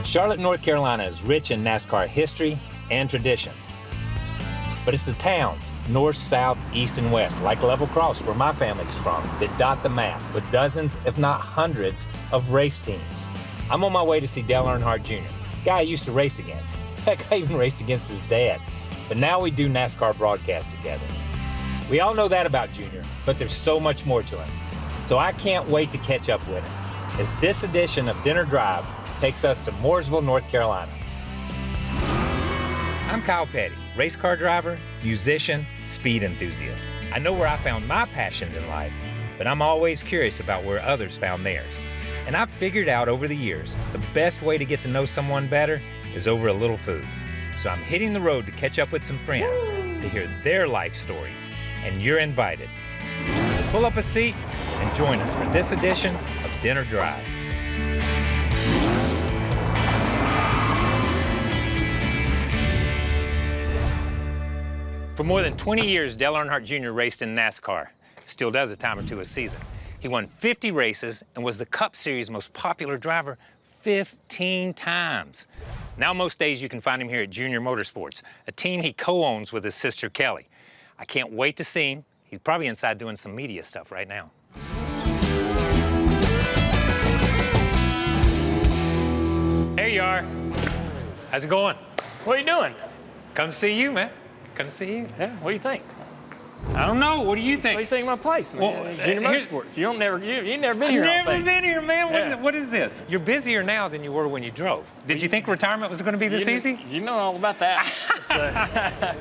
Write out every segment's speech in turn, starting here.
Charlotte, North Carolina is rich in NASCAR history and tradition. But it's the towns, north, south, east, and west, like Level Cross, where my family's from, that dot the map with dozens, if not hundreds, of race teams. I'm on my way to see Dale Earnhardt Jr., guy I used to race against. Heck, I even raced against his dad. But now we do NASCAR broadcast together. We all know that about Junior, but there's so much more to him. So I can't wait to catch up with him, as this edition of Dinner Drive takes us to Mooresville, North Carolina. I'm Kyle Petty, race car driver, musician, speed enthusiast. I know where I found my passions in life, but I'm always curious about where others found theirs. And I've figured out over the years, the best way to get to know someone better is over a little food. So I'm hitting the road to catch up with some friends to hear their life stories, and you're invited. Pull up a seat and join us for this edition of Dinner Drive. For more than 20 years, Dale Earnhardt Jr. raced in NASCAR. Still does a time or two a season. He won 50 races and was the Cup Series' most popular driver 15 times. Now most days you can find him here at JR Motorsports, a team he co-owns with his sister Kelly. I can't wait to see him. He's probably inside doing some media stuff right now. There you are. How's it going? What are you doing? Come see you, man. Come to see you. Yeah, what do you think? I don't know. What do you think? What do you think of my place, man? Well, JR Motorsports. You ain't never been here. I've never been here, man. Yeah. What is this? You're busier now than you were when you drove. Did you think retirement was going to be this easy? You know all about that.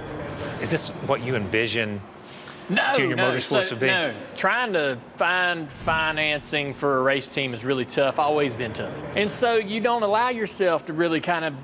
Is this what you envision No, JR Motorsports would be? No. Trying to find financing for a race team is really tough. Always been tough. And so you don't allow yourself to really kind of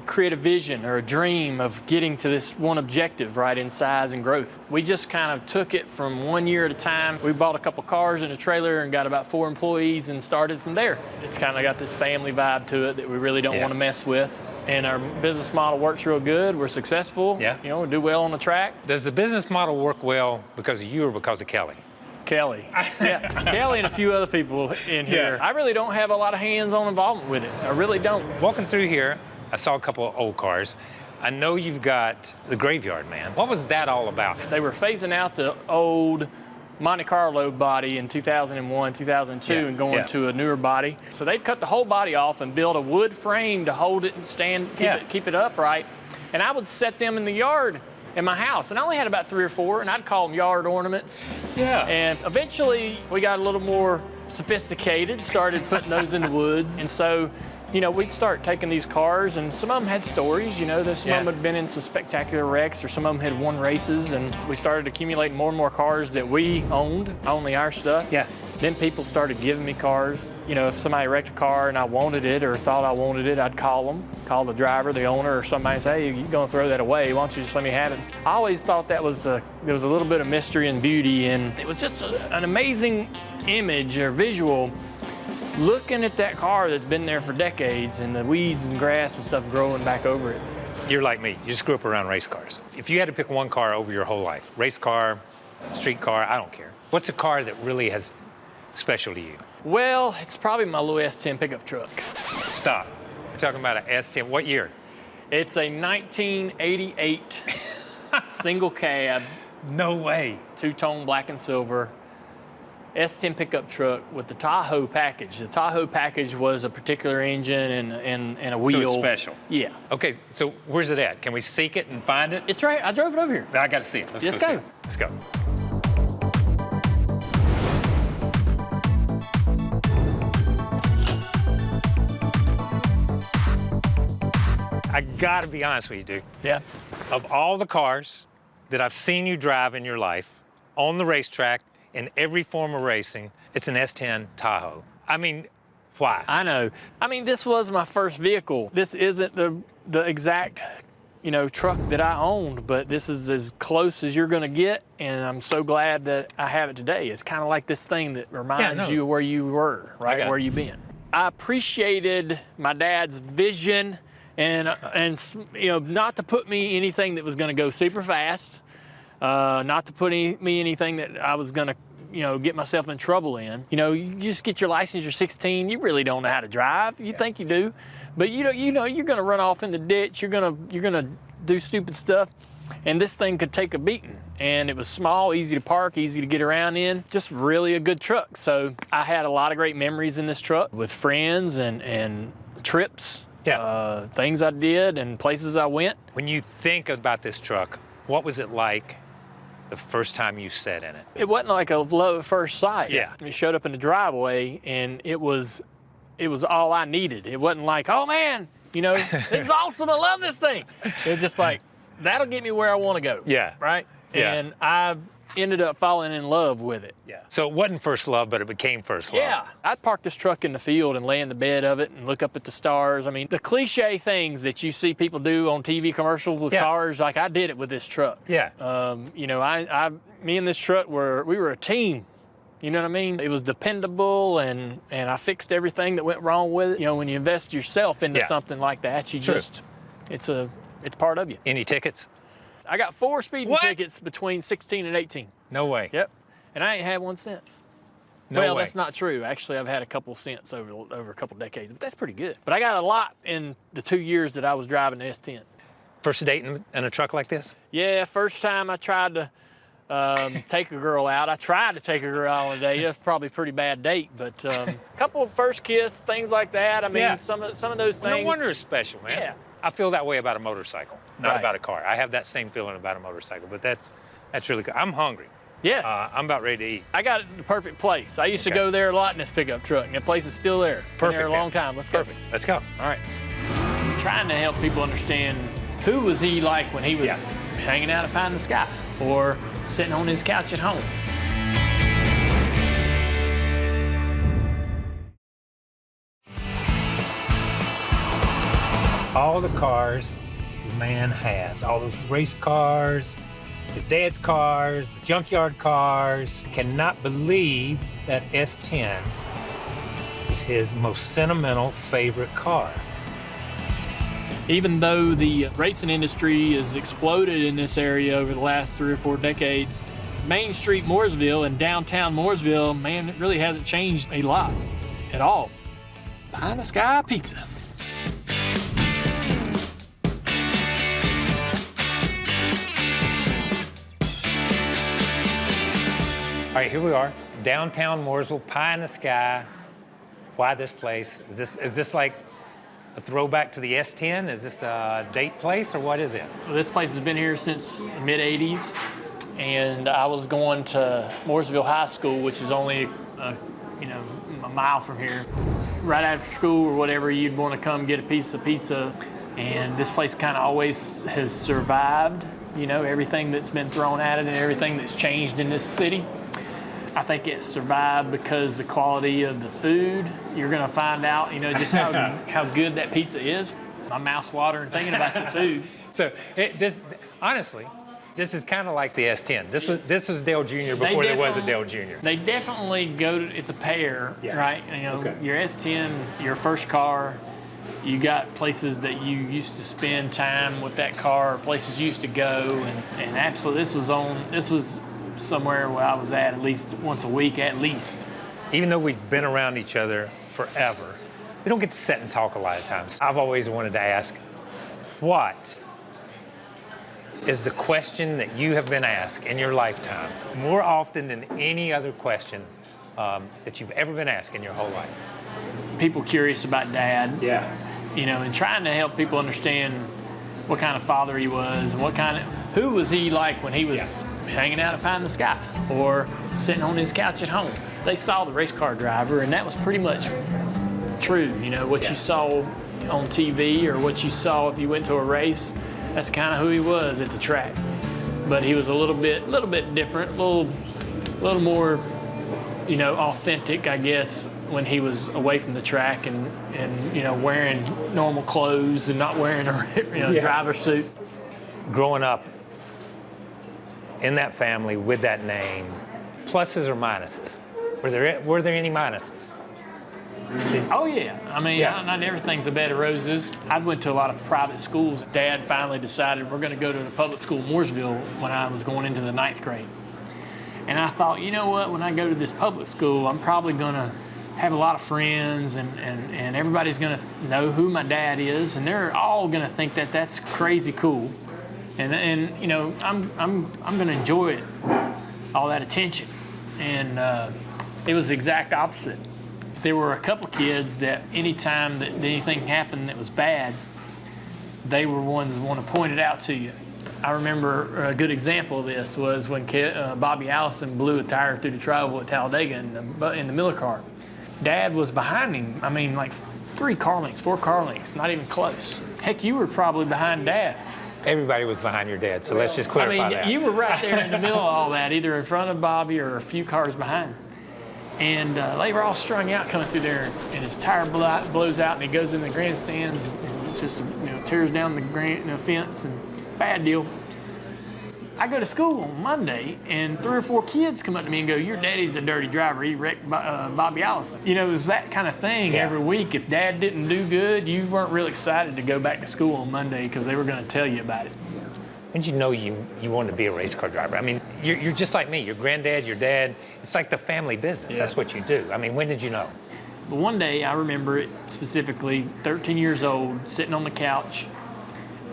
create a vision or a dream of getting to this one objective, right, in size and growth. We just kind of took it from 1 year at a time. We bought a couple cars and a trailer and got about 4 employees and started from there. It's kind of got this family vibe to it that we really don't want to mess with. And our business model works real good. We're successful. Yeah. You know, we do well on the track. Does the business model work well because of you or because of Kelly? Kelly. Yeah, Kelly and a few other people in here. I really don't have a lot of hands-on involvement with it. I really don't. Walking through here, I saw a couple of old cars. I know you've got the Graveyard Man. What was that all about? They were phasing out the old Monte Carlo body in 2001, 2002, and going to a newer body. So they'd cut the whole body off and build a wood frame to hold it and stand, keep it upright. And I would set them in the yard in my house. And I only had about 3 or 4, and I'd call them yard ornaments. Yeah. And eventually we got a little more sophisticated, started putting those in the woods. And so, you know, we'd start taking these cars, and some of them had stories, you know, that some of them had been in some spectacular wrecks, or some of them had won races, and we started accumulating more and more cars that we owned, only our stuff. Yeah. Then people started giving me cars. You know, if somebody wrecked a car and I wanted it or thought I wanted it, I'd call them, call the driver, the owner, or somebody and say, hey, you're gonna throw that away, why don't you just let me have it? I always thought that was there was a little bit of mystery and beauty, and it was just an amazing image or visual looking at that car that's been there for decades and the weeds and grass and stuff growing back over it. You're like me. You just grew up around race cars. If you had to pick one car over your whole life, race car, street car, I don't care. What's a car that really has special to you? Well, it's probably my little S10 pickup truck. Stop. You're talking about an S10. What year? It's a 1988 single cab. No way. 2-tone black and silver. S10 pickup truck with the Tahoe package. The Tahoe package was a particular engine and a wheel. So it's special. Yeah. Okay, so where's it at? Can we seek it and find it? It's right, I drove it over here. I gotta see it. Let's go. Let's go. I gotta be honest with you, dude. Yeah. Of all the cars that I've seen you drive in your life, on the racetrack, in every form of racing, it's an S10 Tahoe. I mean, why? I know. I mean, this was my first vehicle. This isn't the exact, you know, truck that I owned, but this is as close as you're gonna get, and I'm so glad that I have it today. It's kind of like this thing that reminds you of where you were, right? Where you've been. I appreciated my dad's vision and you know, not to put me anything that was gonna go super fast, not to put me anything that I was gonna get myself in trouble in. You just get your license, you're 16, you really don't know how to drive. You think you do, but you're gonna run off in the ditch, you're gonna do stupid stuff, and this thing could take a beating. And it was small, easy to park, easy to get around in, just really a good truck. So I had a lot of great memories in this truck with friends and trips, things I did and places I went. When you think about this truck, what was it like the first time you sat in it? It wasn't like a love at first sight. Yeah. It showed up in the driveway, and it was all I needed. It wasn't like, oh man, this is awesome, I love this thing. It was just like, that'll get me where I want to go. Yeah. Right? Yeah. And I ended up falling in love with it. Yeah. So it wasn't first love, but it became first love. Yeah. I'd park this truck in the field and lay in the bed of it and look up at the stars. I mean, the cliche things that you see people do on TV commercials with cars, like I did it with this truck. Yeah. Me and this truck we were a team. You know what I mean? It was dependable, and I fixed everything that went wrong with it. When you invest yourself into something like that, it's part of you. Any tickets? I got 4 speeding tickets between 16 and 18. No way. Yep. And I ain't had one since. No well, way. That's not true. Actually, I've had a couple since over a couple decades, but that's pretty good. But I got a lot in the 2 years that I was driving the S10. First date in a truck like this? Yeah, first time I tried to take a girl out. I tried to take a girl out on a date. That's probably a pretty bad date, but a couple of first kiss, things like that. I mean, some of those things. Well, no wonder it's special, man. Yeah. I feel that way about a motorcycle, not about a car. I have that same feeling about a motorcycle, but that's really good. I'm hungry. Yes. I'm about ready to eat. I got the perfect place. I used to go there a lot in this pickup truck, and the place is still there. Perfect. Been there a long time. Let's go. Perfect. Let's go. All right. I'm trying to help people understand who was he like when he was hanging out at Pie in the Sky or sitting on his couch at home. All the cars the man has, all those race cars, his dad's cars, the junkyard cars. Cannot believe that S10 is his most sentimental favorite car. Even though the racing industry has exploded in this area over the last 3 or 4 decades, Main Street Mooresville and downtown Mooresville, man, it really hasn't changed a lot at all. Pie in the Sky Pizza. All right, here we are, downtown Mooresville, Pie in the Sky. Why this place? Is this like a throwback to the S10? Is this a date place, or what is this? Well, this place has been here since the mid-'80s, and I was going to Mooresville High School, which is only a mile from here. Right after school or whatever, you'd want to come get a piece of pizza, and this place kind of always has survived, everything that's been thrown at it and everything that's changed in this city. I think it survived because the quality of the food. You're going to find out, just how good that pizza is. My mouth's watering thinking about the food. So honestly, this is kind of like the S10. This was Dale Jr. before there was a Dale Jr. They definitely it's a pair, right? Your S10, your first car, you got places that you used to spend time with that car, places you used to go, and absolutely this was somewhere where I was at least once a week, at least. Even though we've been around each other forever, we don't get to sit and talk a lot of times. I've always wanted to ask, what is the question that you have been asked in your lifetime more often than any other question that you've ever been asked in your whole life? People curious about Dad. Yeah. And trying to help people understand what kind of father he was and who was he like when he was hanging out at Pie in the Sky or sitting on his couch at home. They saw the race car driver, and that was pretty much true. What you saw on TV or what you saw if you went to a race, that's kind of who he was at the track. But he was a little bit different, a little more, authentic, I guess, when he was away from the track and wearing normal clothes and not wearing a driver's suit. Growing up in that family with that name, pluses or minuses? Were there any minuses? Oh yeah, not everything's a bed of roses. I went to a lot of private schools. Dad finally decided we're going to go to the public school in Mooresville when I was going into the 9th grade. And I thought, you know what, when I go to this public school, I'm probably going to have a lot of friends, and everybody's going to know who my dad is, and they're all going to think that that's crazy cool. And you know, I'm going to enjoy it, all that attention. And it was the exact opposite. There were a couple of kids that anytime that anything happened that was bad, they were ones that want to point it out to you. I remember a good example of this was when Bobby Allison blew a tire through the travel at Talladega in the Miller car. Dad was behind him. I mean, like 4 car lengths, not even close. Heck, you were probably behind Dad. Everybody was behind your dad, so let's just clarify that. You were right there in the middle of all that, either in front of Bobby or a few cars behind. And they were all strung out coming through there, and his tire blows out, and he goes in the grandstands, and just tears down the fence, and bad deal. I go to school on Monday, and 3 or 4 kids come up to me and go, "Your daddy's a dirty driver. He wrecked Bobby Allison." You know, it was that kind of thing every week. If Dad didn't do good, you weren't real excited to go back to school on Monday because they were going to tell you about it. When did you know you wanted to be a race car driver? I mean, you're just like me. Your granddad, your dad, it's like the family business. That's what you do. I mean, when did you know? But one day, I remember it specifically, 13 years old, sitting on the couch,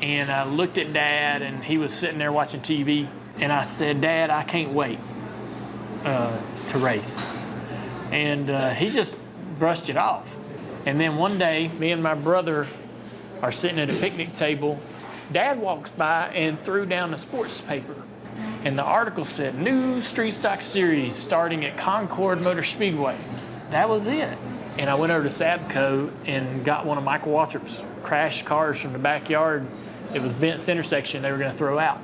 and I looked at Dad, and he was sitting there watching TV, and I said, "Dad, I can't wait to race." And he just brushed it off. And then one day, me and my brother are sitting at a picnic table. Dad walks by and threw down a sports paper, and the article said, "New Street Stock Series starting at Concord Motor Speedway." That was it. And I went over to Sabco and got one of Michael Waltrip's crash cars from the backyard. It was bent center section they were going to throw out.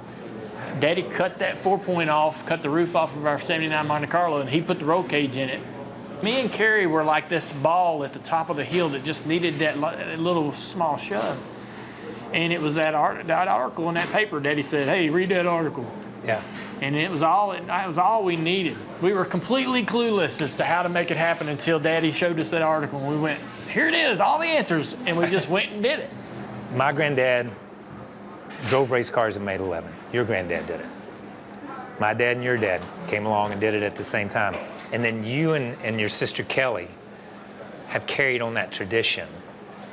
Daddy cut that 4-point off, cut the roof off of our 79 Monte Carlo, and he put the roll cage in it. Me and Carrie were like this ball at the top of the hill that just needed that little small shove. And it was that article in that paper. Daddy said, "Hey, read that article." Yeah. And it was all we needed. We were completely clueless as to how to make it happen until Daddy showed us that article, and we went, "Here it is, all the answers," and we just went and did it. My granddad drove race cars and made 11. Your granddad did it. My dad and your dad came along and did it at the same time. And then you and your sister Kelly have carried on that tradition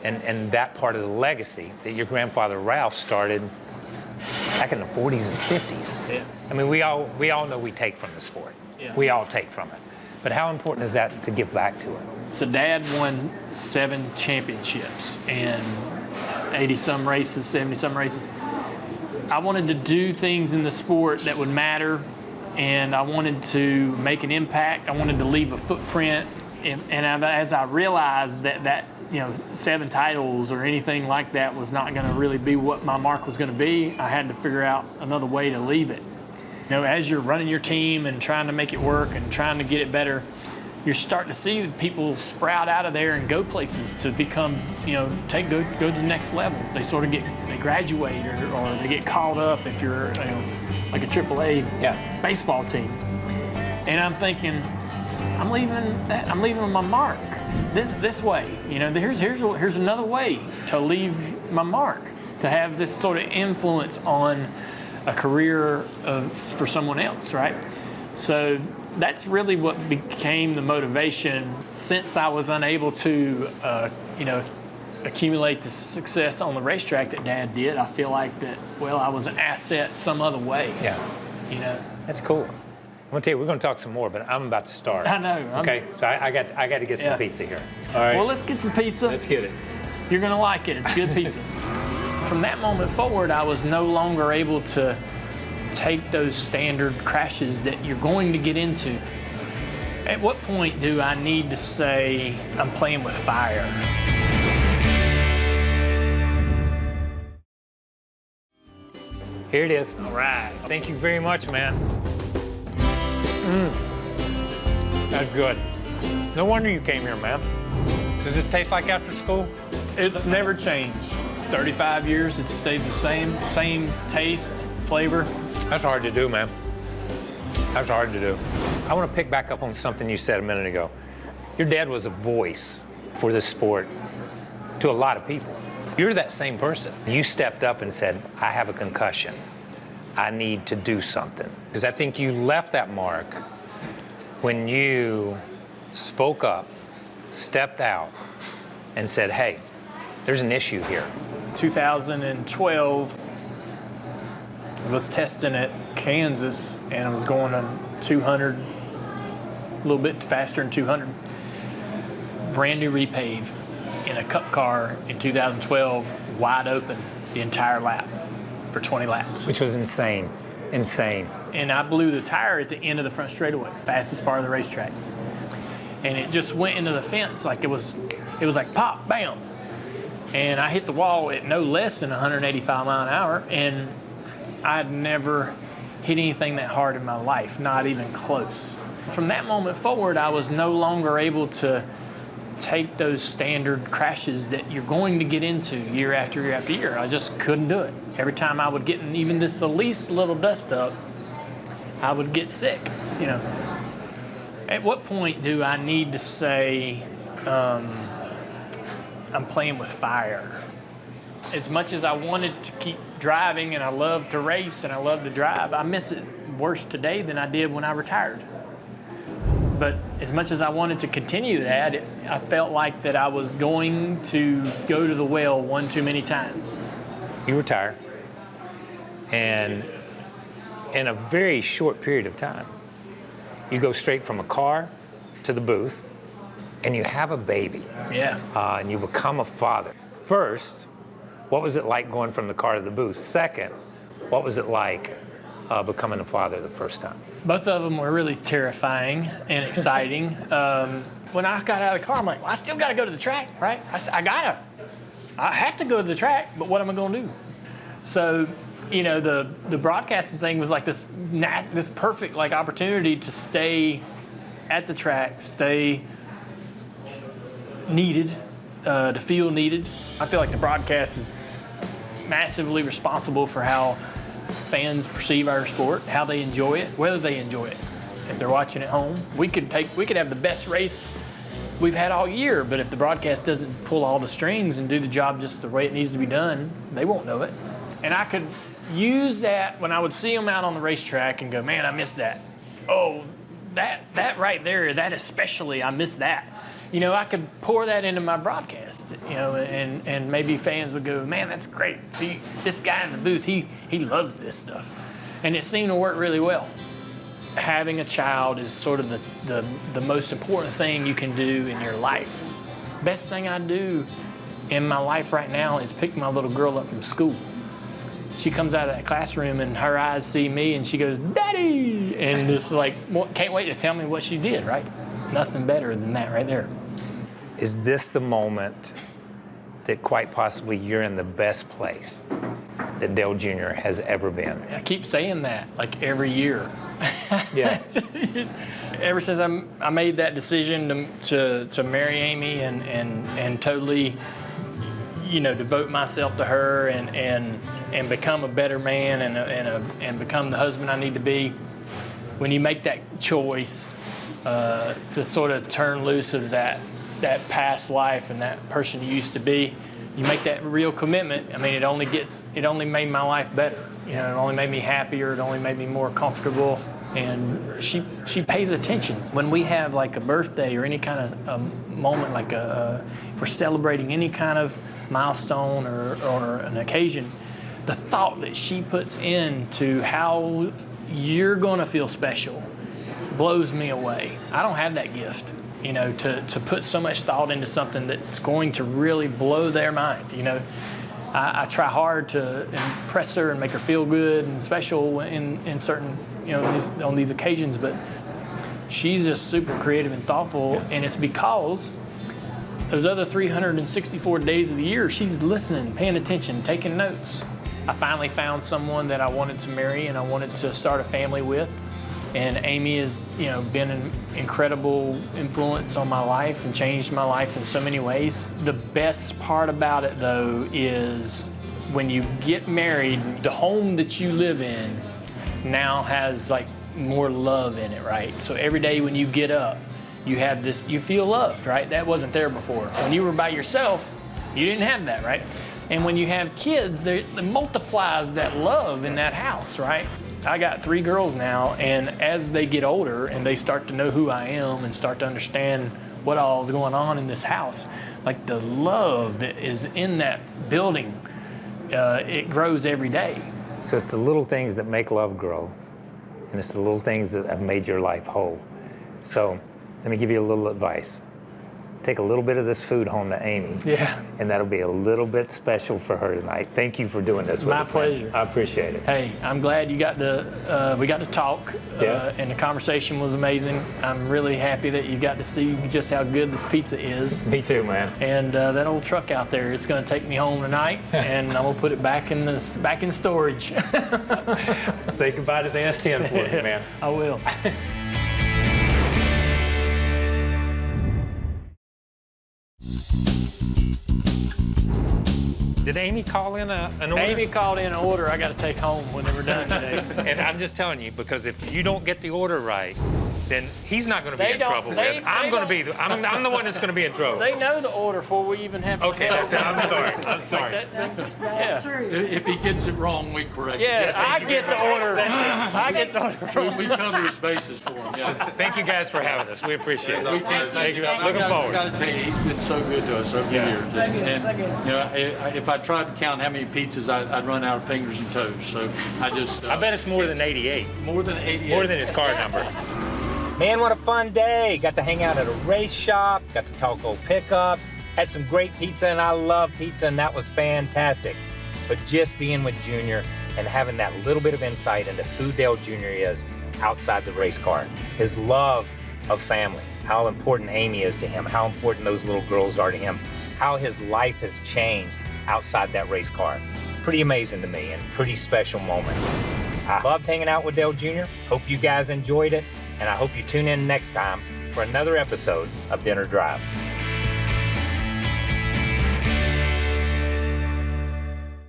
and that part of the legacy that your grandfather Ralph started back in the 40s and 50s. Yeah. I mean, we all know we take from the sport. Yeah. We all take from it. But how important is that to give back to it? So Dad won 7 championships and 80-some races, 70-some races. I wanted to do things in the sport that would matter, and I wanted to make an impact. I wanted to leave a footprint. And as I realized that 7 titles or anything like that was not going to really be what my mark was going to be, I had to figure out another way to leave it. You know, as you're running your team and trying to make it work and trying to get it better, you're starting to see people sprout out of there and go places to become, go to the next level. They sort of they graduate or they get called up if you're like a AAA baseball team. And I'm thinking, I'm leaving my mark this way. Here's another way to leave my mark, to have this sort of influence on a career for someone else, right? So that's really what became the motivation. Since I was unable to, accumulate the success on the racetrack that Dad did, I feel like that, I was an asset some other way. Yeah. That's cool. I'm gonna tell you, we're gonna talk some more, but I'm about to start. I know. Okay, so I got to get some pizza here. All right. Well, let's get some pizza. Let's get it. You're gonna like it. It's good pizza. From that moment forward, I was no longer able to take those standard crashes that you're going to get into. At what point do I need to say I'm playing with fire? Here it is. All right. Thank you very much, man. That's good. No wonder you came here, man. Does this taste like after school? It's never changed. 35 years, it's stayed the same taste, flavor. That's hard to do, man. That's hard to do. I want to pick back up on something you said a minute ago. Your dad was a voice for this sport to a lot of people. You're that same person. You stepped up and said, "I have a concussion. I need to do something. Because I think you left that mark when you spoke up, stepped out, and said, hey, there's an issue here. 2012, I was testing at Kansas, and I was going on 200, a little bit faster than 200. Brand new repave in a cup car in 2012, wide open the entire lap for 20 laps. Which was insane, insane. And I blew the tire at the end of the front straightaway, fastest part of the racetrack. And it just went into the fence like it was like pop, bam. And I hit the wall at no less than 185 mile an hour, and I'd never hit anything that hard in my life, not even close. From that moment forward, I was no longer able to take those standard crashes that you're going to get into year after year after year. I just couldn't do it. Every time I would get in even this the least little dust up, I would get sick, you know. At what point do I need to say, I'm playing with fire? As much as I wanted to keep driving and I love to race and I love to drive, I miss it worse today than I did when I retired. But as much as I wanted to continue that, I felt like that I was going to go to the well one too many times. You retire, and in a very short period of time, you go straight from a car to the booth, and you have a baby. Yeah. And you become a father. First, what was it like going from the car to the booth? Second, what was it like becoming a father the first time? Both of them were really terrifying and exciting. When I got out of the car, I'm like, well, I still got to go to the track, right? I have to go to the track, but what am I going to do? So, you know, the broadcasting thing was like this perfect like opportunity to stay at the track, stay needed, to feel needed. I feel like the broadcast is massively responsible for how fans perceive our sport, how they enjoy it, whether they enjoy it. If they're watching at home, we could have the best race we've had all year, but if the broadcast doesn't pull all the strings and do the job just the way it needs to be done, they won't know it. And I could use that when I would see them out on the racetrack and go, man, I missed that. Oh, that right there, that especially, I missed that. You know, I could pour that into my broadcast, you know, and maybe fans would go, man, that's great. See, this guy in the booth, he loves this stuff. And it seemed to work really well. Having a child is sort of the most important thing you can do in your life. Best thing I do in my life right now is pick my little girl up from school. She comes out of that classroom and her eyes see me and she goes, Daddy! And just like, can't wait to tell me what she did, right? Nothing better than that right there. Is this the moment that quite possibly you're in the best place that Dale Jr. has ever been? I keep saying that like every year. Yeah. Ever since I made that decision to marry Amy and totally, you know, devote myself to her and become a better man and become the husband I need to be. When you make that choice to sort of turn loose of that past life and that person you used to be, you make that real commitment. I mean, it only made my life better. You know, it only made me happier. It only made me more comfortable. And she pays attention when we have like a birthday or any kind of a moment, like if we're celebrating any kind of milestone or an occasion. The thought that she puts into how you're gonna feel special blows me away. I don't have that gift, you know, to put so much thought into something that's going to really blow their mind. You know, I try hard to impress her and make her feel good and special in certain, you know, on these occasions, but she's just super creative and thoughtful, and it's because those other 364 days of the year, she's listening, paying attention, taking notes. I finally found someone that I wanted to marry and I wanted to start a family with. And Amy has, you know, been an incredible influence on my life and changed my life in so many ways. The best part about it, though, is when you get married, the home that you live in now has like more love in it, right? So every day when you get up, you have this, you feel loved, right? That wasn't there before. When you were by yourself, you didn't have that, right? And when you have kids, it multiplies that love in that house, right? I got 3 girls now, and as they get older and they start to know who I am and start to understand what all is going on in this house, like the love that is in that building, it grows every day. So it's the little things that make love grow, and it's the little things that have made your life whole. So let me give you a little advice. Take a little bit of this food home to Amy. Yeah. And that'll be a little bit special for her tonight. Thank you for doing this with us. My pleasure. Man. I appreciate it. Hey, I'm glad you got to, we got to talk, and the conversation was amazing. I'm really happy that you got to see just how good this pizza is. Me too, man. And that old truck out there, it's going to take me home tonight, and I'm going to put it back in storage. Say goodbye to the S10 for me, man. I will. Did Amy call in an order? Amy called in an order I got to take home when we're done today. And I'm just telling you, because if you don't get the order right, then he's not going to be in trouble. I'm going to be. I'm the one that's going to be in trouble. They know the order before we even have. Okay, that's it. I'm sorry. I'm sorry. That's true. If he gets it wrong, we correct it. Yeah, I get the order. I get the order. We cover his bases for him. Yeah. Thank you guys for having us. We appreciate it. Thank you. Looking forward. I got to tell you, he's been so good to us over the years. And you know, if I tried to count how many pizzas, I'd run out of fingers and toes. So I just. I bet it's more than 88. More than 88. More than his car number. Man, what a fun day. Got to hang out at a race shop, got to talk old pickups, had some great pizza, and I love pizza, and that was fantastic. But just being with Junior and having that little bit of insight into who Dale Jr. is outside the race car, his love of family, how important Amy is to him, how important those little girls are to him, how his life has changed outside that race car. Pretty amazing to me and pretty special moment. I loved hanging out with Dale Jr. Hope you guys enjoyed it, and I hope you tune in next time for another episode of Dinner Drive.